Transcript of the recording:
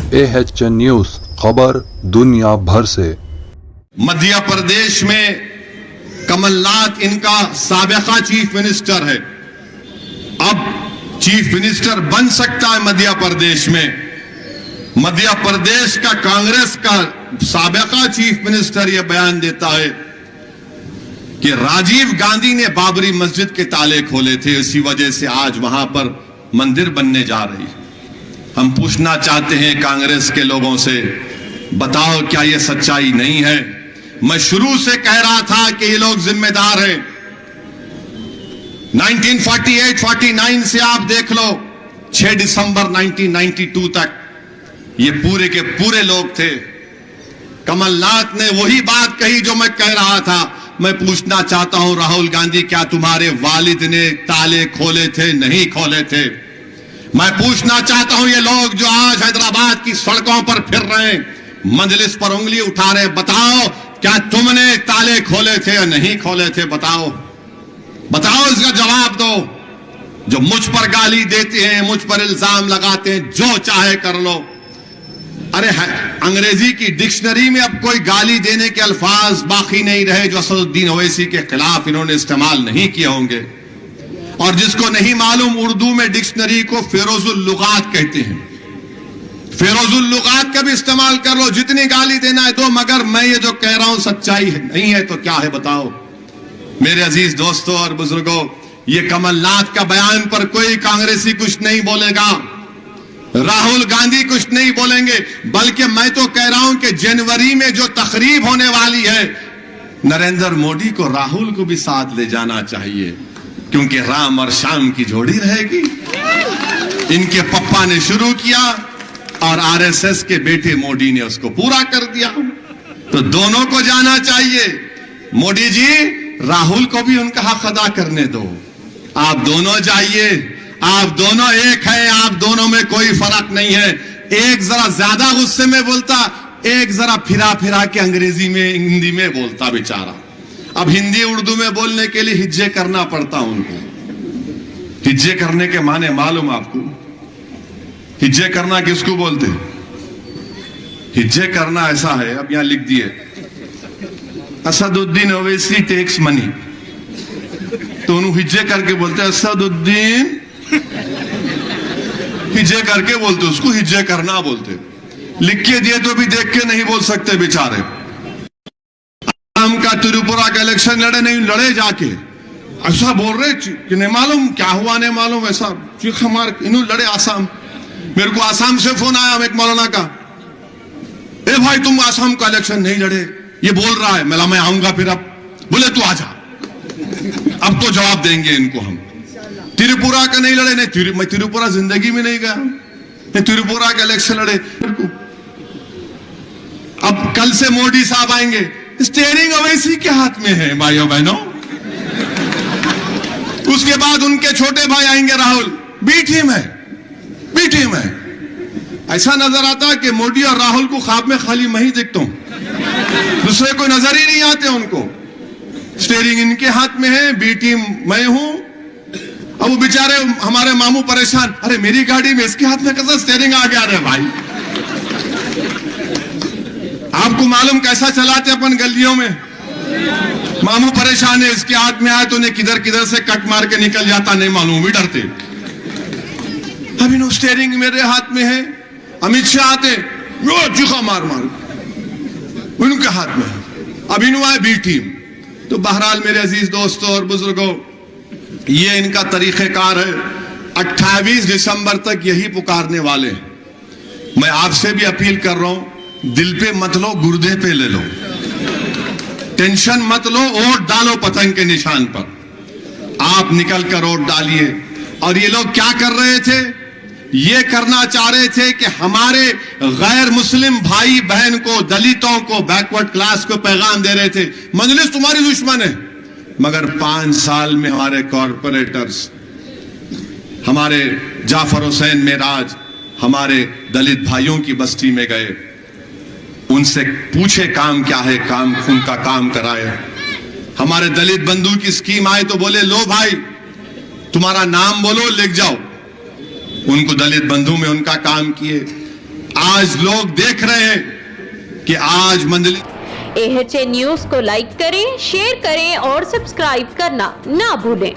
AHN news, खबर दुनिया भर से। मध्य प्रदेश में कमलनाथ इनका साबिका चीफ मिनिस्टर है, अब चीफ मिनिस्टर बन सकता है मध्य प्रदेश में। मध्य प्रदेश का कांग्रेस का साबिका चीफ मिनिस्टर यह बयान देता है कि राजीव गांधी ने बाबरी मस्जिद के ताले खोले थे, इसी वजह से आज वहां पर मंदिर बनने जा रही है। हम पूछना चाहते हैं कांग्रेस के लोगों से, बताओ क्या यह सच्चाई नहीं है? मैं शुरू से कह रहा था कि ये लोग जिम्मेदार हैं। 1948-49 से आप देख लो, 6 दिसंबर 1992 तक ये पूरे के पूरे लोग थे। कमलनाथ ने वही बात कही जो मैं कह रहा था। मैं पूछना चाहता हूं राहुल गांधी, क्या तुम्हारे वालिद ने ताले खोले थे? नहीं खोले थे। मैं पूछना चाहता हूं ये लोग जो आज हैदराबाद की सड़कों पर फिर रहे हैं, मजलिस पर उंगली उठा रहे, बताओ क्या तुमने ताले खोले थे या नहीं खोले थे? बताओ, बताओ, इसका जवाब दो। जो मुझ पर गाली देते हैं, मुझ पर इल्जाम लगाते हैं, जो चाहे कर लो। अरे अंग्रेजी की डिक्शनरी में अब कोई गाली देने के अल्फाज बाकी नहीं रहे जो असदुद्दीन ओवैसी के खिलाफ इन्होंने इस्तेमाल नहीं किए होंगे। और जिसको नहीं मालूम, उर्दू में डिक्शनरी को फेरोजुल लुगात कहते हैं। फेरोजुल लुगात का भी इस्तेमाल कर लो, जितनी गाली देना है दो, मगर मैं ये जो कह रहा हूं सच्चाई है नहीं है तो क्या है बताओ। मेरे अजीज दोस्तों और बुजुर्गों, ये कमलनाथ का बयान पर कोई कांग्रेसी कुछ नहीं बोलेगा, राहुल गांधी कुछ नहीं बोलेंगे, बल्कि मैं तो कह रहा हूं कि जनवरी में जो तकरीब होने वाली है, नरेंद्र मोदी को राहुल को भी साथ ले जाना चाहिए, क्योंकि राम और श्याम की जोड़ी रहेगी। इनके पप्पा ने शुरू किया और आरएसएस के बेटे मोदी ने उसको पूरा कर दिया, तो दोनों को जाना चाहिए। मोदी जी, राहुल को भी उनका हक अदा करने दो। आप दोनों जाइए, आप दोनों एक हैं, आप दोनों में कोई फर्क नहीं है। एक जरा ज्यादा गुस्से में बोलता, एक जरा फिरा फिरा के अंग्रेजी में हिंदी में बोलता बेचारा। अब हिंदी उर्दू में बोलने के लिए हिज्जे करना पड़ता उनको। हिज्जे करने के माने मालूम आपको? हिज्जे करना किसको बोलते? हिज्जे करना ऐसा है, अब यहां लिख दिए, असदुद्दीन ओवैसी टेक्स मनी, तो उन्होंने हिज्जे करके बोलते असदुद्दीन, हिज्जे करके बोलते, उसको हिज्जे करना बोलते। लिख के दिए तो भी देख के नहीं बोल सकते बेचारे। का त्रिपुरा का इलेक्शन लड़े, नहीं लड़े, जाके ऐसा बोल रहे कि नहीं मालूम क्या हुआ, नहीं मालूम, ऐसा चीख मार इन्होंने लड़े। आसाम, मेरे को आसाम से फोन आया एक मौलाना का, ए भाई तुम आसाम का इलेक्शन नहीं लड़े, ये बोल रहा है। मैं आऊंगा फिर, अब बोले तू आजा, अब तो जवाब देंगे इनको हम। त्रिपुरा का नहीं लड़े, नहीं मैं त्रिपुरा जिंदगी में नहीं गया, नहीं त्रिपुरा का इलेक्शन लड़े। अब कल से मोदी साहब आएंगे, स्टीयरिंग ओवैसी के हाथ में है भाइयों बहनों। उसके बाद उनके छोटे भाई आएंगे राहुल, बी टीम है, बी टीम है। ऐसा नजर आता है कि मोदी और राहुल को ख्वाब में खाली मैं ही देखता हूं, दूसरे कोई नजर ही नहीं आते उनको। स्टीयरिंग इनके हाथ में है, बी टीम मैं हूं। अब वो बेचारे हमारे मामू परेशान, अरे मेरी गाड़ी में इसके हाथ में कैसा स्टीयरिंग आ गया रे भाई। आपको मालूम कैसा चलाते अपन गलियों में? मामू परेशान है, इसके हाथ में आए तो उन्हें किधर किधर से कट मार के निकल जाता, नहीं मालूम, भी डरते। अभी नो स्टीयरिंग मेरे हाथ में है, अमित शाह आते चूखा मार मार उनके हाथ में है। अभी नो आए बी टीम। तो बहरहाल मेरे अजीज दोस्तों और बुजुर्गों, ये इनका तरीक़ेकार है। 28 दिसंबर तक यही पुकारने वाले हैं। मैं आपसे भी अपील कर रहा हूं, दिल पे मत लो, गुर्दे पे ले लो, टेंशन मत लो, वोट डालो पतंग के निशान पर। आप निकल कर वोट डालिए। और ये लोग क्या कर रहे थे? ये करना चाह रहे थे कि हमारे गैर मुस्लिम भाई बहन को, दलितों को, बैकवर्ड क्लास को पैगाम दे रहे थे, मजलिस तुम्हारी दुश्मन है। मगर 5 साल में हमारे कॉरपोरेटर्स, हमारे जाफर हुसैन मेराज, हमारे दलित भाइयों की बस्ती में गए, उनसे पूछे काम क्या है, काम उनका काम कराए। हमारे दलित बंधु की स्कीम आए तो बोले लो भाई तुम्हारा नाम बोलो, लिख जाओ। उनको दलित बंधु में उनका काम किए। आज लोग देख रहे हैं कि आज मंडली AHA न्यूज को लाइक करें, शेयर करें और सब्सक्राइब करना ना भूलें।